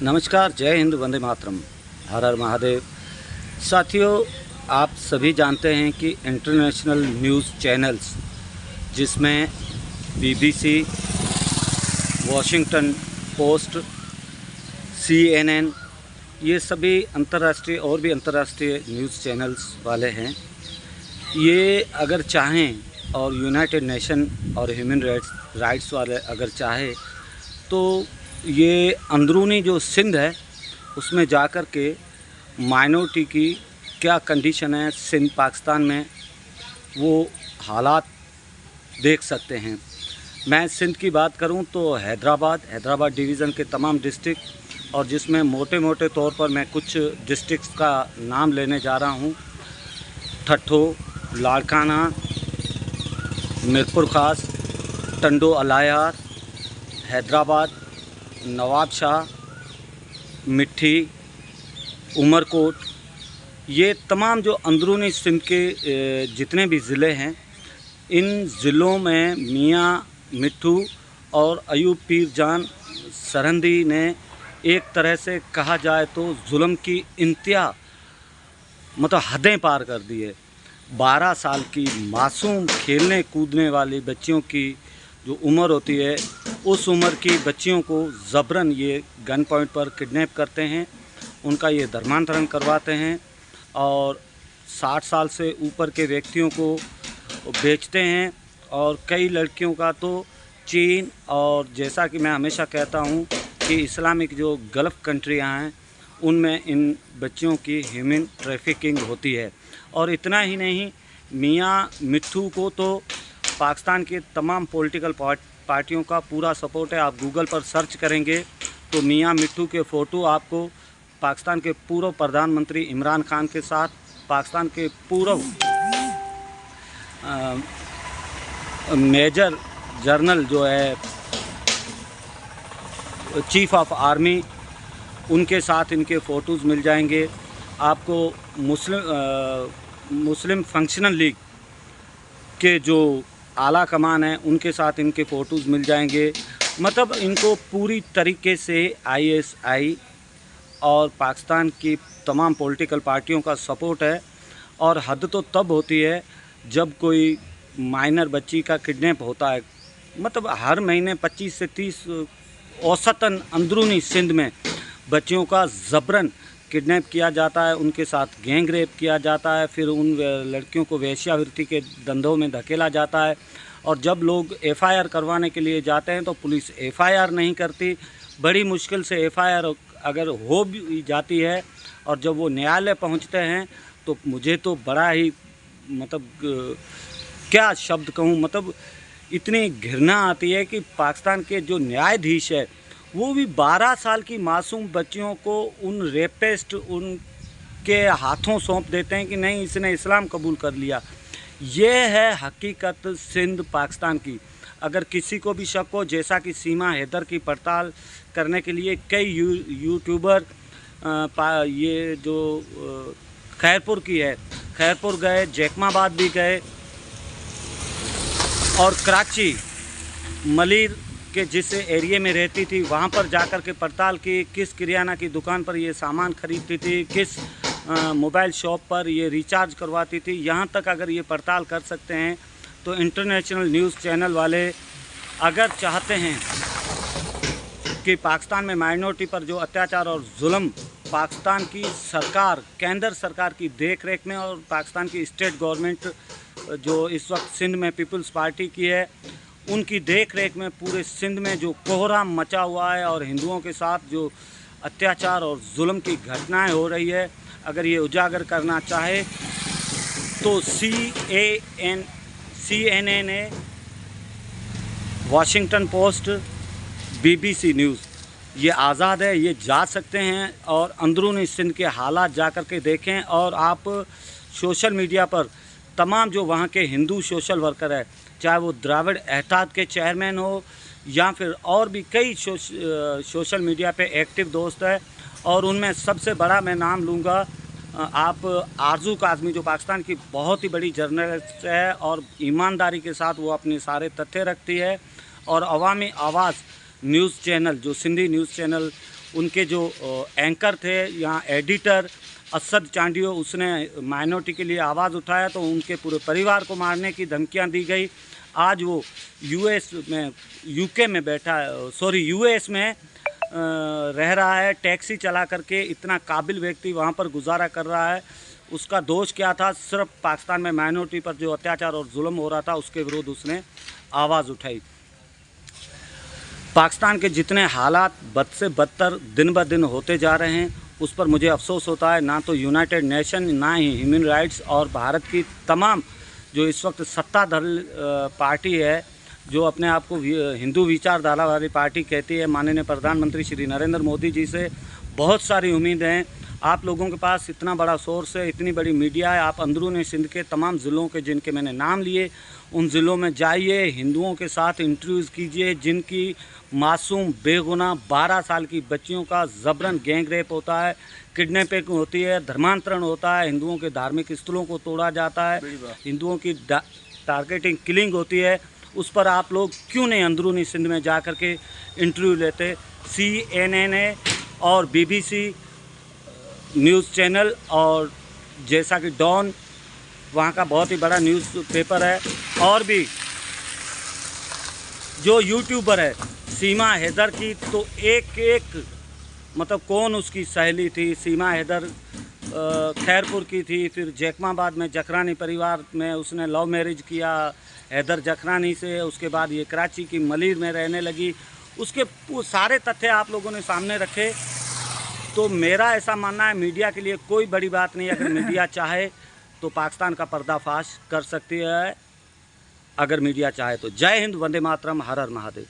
नमस्कार, जय हिंद, वंदे मातरम, हर हर महादेव। साथियों, आप सभी जानते हैं कि इंटरनेशनल न्यूज़ चैनल्स जिसमें बीबीसी, वॉशिंगटन पोस्ट, CNN, ये सभी अंतर्राष्ट्रीय और भी अंतर्राष्ट्रीय न्यूज़ चैनल्स वाले हैं। ये अगर चाहें और यूनाइटेड नेशन और ह्यूमन राइट्स वाले अगर चाहे तो ये अंदरूनी जो सिंध है उसमें जाकर के माइनॉरिटी की क्या कंडीशन है सिंध पाकिस्तान में, वो हालात देख सकते हैं। मैं सिंध की बात करूं तो हैदराबाद डिवीज़न के तमाम डिस्ट्रिक्ट, और जिसमें मोटे मोटे तौर पर मैं कुछ डिस्ट्रिक्ट्स का नाम लेने जा रहा हूं। ठट्ठो, लाड़काना, मीरपुर खास, टंडो अलायार, हैदराबाद, नवाबशाह, मिट्ठी, उमरकोट, ये तमाम जो अंदरूनी सिंध के जितने भी ज़िले हैं, इन ज़िलों में मियाँ मिट्ठू और अयूब पीर जान सरहंदी ने एक तरह से कहा जाए तो जुल्म की इंतहा मतलब हदें पार कर दी है। 12 साल की मासूम खेलने कूदने वाली बच्चियों की जो उम्र होती है, उस उम्र की बच्चियों को ज़बरन ये गन पॉइंट पर किडनैप करते हैं, उनका ये धर्मांतरण करवाते हैं और 60 साल से ऊपर के व्यक्तियों को बेचते हैं। और कई लड़कियों का तो चीन और जैसा कि मैं हमेशा कहता हूँ कि इस्लामिक जो गल्फ़ कंट्रियाँ हैं उनमें इन बच्चियों की ह्यूमन ट्रैफिकिंग होती है। और इतना ही नहीं, मियाँ मिट्ठू को तो पाकिस्तान के तमाम पॉलिटिकल पार्टियों का पूरा सपोर्ट है। आप गूगल पर सर्च करेंगे तो मियाँ मिट्ठू के फ़ोटो आपको पाकिस्तान के पूर्व प्रधानमंत्री इमरान खान के साथ, पाकिस्तान के पूर्व मेजर जनरल जो है चीफ ऑफ आर्मी, उनके साथ इनके फ़ोटोज़ मिल जाएंगे। आपको मुस्लिम फंक्शनल लीग के जो आला कमान है उनके साथ इनके फ़ोटोज़ मिल जाएंगे। मतलब इनको पूरी तरीके से ISI और पाकिस्तान की तमाम पॉलिटिकल पार्टियों का सपोर्ट है। और हद तो तब होती है जब कोई माइनर बच्ची का किडनैप होता है। मतलब हर महीने 25 से 30 औसतन अंदरूनी सिंध में बच्चियों का ज़बरन किडनैप किया जाता है, उनके साथ गैंग रेप किया जाता है, फिर उन लड़कियों को वेश्यावृत्ति के धंधों में धकेला जाता है। और जब लोग FIR करवाने के लिए जाते हैं तो पुलिस FIR नहीं करती। बड़ी मुश्किल से FIR अगर हो भी जाती है और जब वो न्यायालय पहुंचते हैं तो मुझे तो बड़ा ही मतलब क्या शब्द कहूँ, मतलब इतनी घृणा आती है कि पाकिस्तान के जो न्यायाधीश है वो भी 12 साल की मासूम बच्चियों को उन रेपिस्ट उनके हाथों सौंप देते हैं कि नहीं, इसने इस्लाम कबूल कर लिया। ये है हकीकत सिंध पाकिस्तान की। अगर किसी को भी शक हो, जैसा कि सीमा हैदर की पड़ताल करने के लिए कई यूट्यूबर ये जो खैरपुर की है, खैरपुर गए, जैकमाबाद भी गए और कराची मलिर के जिस एरिया में रहती थी वहाँ पर जाकर के पड़ताल की, किस किराना की दुकान पर ये सामान खरीदती थी, किस मोबाइल शॉप पर ये रिचार्ज करवाती थी। यहाँ तक अगर ये पड़ताल कर सकते हैं तो इंटरनेशनल न्यूज़ चैनल वाले अगर चाहते हैं कि पाकिस्तान में माइनॉरिटी पर जो अत्याचार और जुल्म पाकिस्तान की सरकार, केंद्र सरकार की देख रेख में, और पाकिस्तान की स्टेट गवर्नमेंट जो इस वक्त सिंध में पीपल्स पार्टी की है, उनकी देख रेख में पूरे सिंध में जो कोहराम मचा हुआ है और हिंदुओं के साथ जो अत्याचार और जुल्म की घटनाएं हो रही है, अगर ये उजागर करना चाहे तो CNN, Washington post, BBC news, ये आज़ाद है, ये जा सकते हैं और अंदरूनी सिंध के हालात जा कर के देखें। और आप सोशल मीडिया पर तमाम जो वहाँ के हिंदू सोशल वर्कर है, चाहे वो द्राविड़ एहताद के चेयरमैन हो या फिर और भी कई सोशल मीडिया पे एक्टिव दोस्त है, और उनमें सबसे बड़ा मैं नाम लूँगा आप आरजू काज़मी, जो पाकिस्तान की बहुत ही बड़ी जर्नलिस्ट है और ईमानदारी के साथ वो अपने सारे तथ्य रखती है। और अवामी आवाज़ न्यूज़ चैनल जो सिंधी न्यूज़ चैनल उनके जो एंकर थे या एडिटर असद चांडियो, उसने माइनॉरिटी के लिए आवाज़ उठाया तो उनके पूरे परिवार को मारने की धमकियां दी गई। आज वो यूएस में, यूके में यूएस में रह रहा है, टैक्सी चला करके। इतना काबिल व्यक्ति वहाँ पर गुजारा कर रहा है। उसका दोष क्या था? सिर्फ पाकिस्तान में माइनॉरिटी पर जो अत्याचार और जुल्म हो रहा था उसके विरोध उसने आवाज़ उठाई। पाकिस्तान के जितने हालात बद से बदतर दिन ब दिन होते जा रहे हैं उस पर मुझे अफसोस होता है। ना तो यूनाइटेड नेशन, ना ही ह्यूमन राइट्स और भारत की तमाम जो इस वक्त सत्ताधारी पार्टी है, जो अपने आप को हिंदू विचारधारा वाली पार्टी कहती है, माननीय प्रधानमंत्री श्री नरेंद्र मोदी जी से बहुत सारी उम्मीदें हैं। आप लोगों के पास इतना बड़ा सोर्स है, इतनी बड़ी मीडिया है। आप अंदरूनी सिंध के तमाम ज़िलों के जिनके मैंने नाम लिए, उन ज़िलों में जाइए, हिंदुओं के साथ इंटरव्यूज़ कीजिए जिनकी मासूम बेगुनाह 12 साल की बच्चियों का ज़बरन गैंग रेप होता है, किडनैपिंग होती है, धर्मांतरण होता है, हिंदुओं के धार्मिक स्थलों को तोड़ा जाता है, हिंदुओं की टारगेटिंग किलिंग होती है। उस पर आप लोग क्यों नहीं अंदरूनी सिंध में जा कर के इंटरव्यू लेते? CNN और BBC न्यूज़ चैनल और जैसा कि डॉन वहाँ का बहुत ही बड़ा न्यूज़पेपर है, और भी जो यूट्यूबर है सीमा हैदर की, तो एक मतलब कौन उसकी सहेली थी? सीमा हैदर खैरपुर की थी, फिर जैकमाबाद में जखरानी परिवार में उसने लव मैरिज किया हैदर जखरानी से। उसके बाद ये कराची की मलिर में रहने लगी। उसके सारे तथ्य आप लोगों ने सामने रखे। तो मेरा ऐसा मानना है, मीडिया के लिए कोई बड़ी बात नहीं। अगर मीडिया चाहे तो पाकिस्तान का पर्दाफाश कर सकती है, अगर मीडिया चाहे तो। जय हिंद, वंदे मातरम, हर हर महादेव।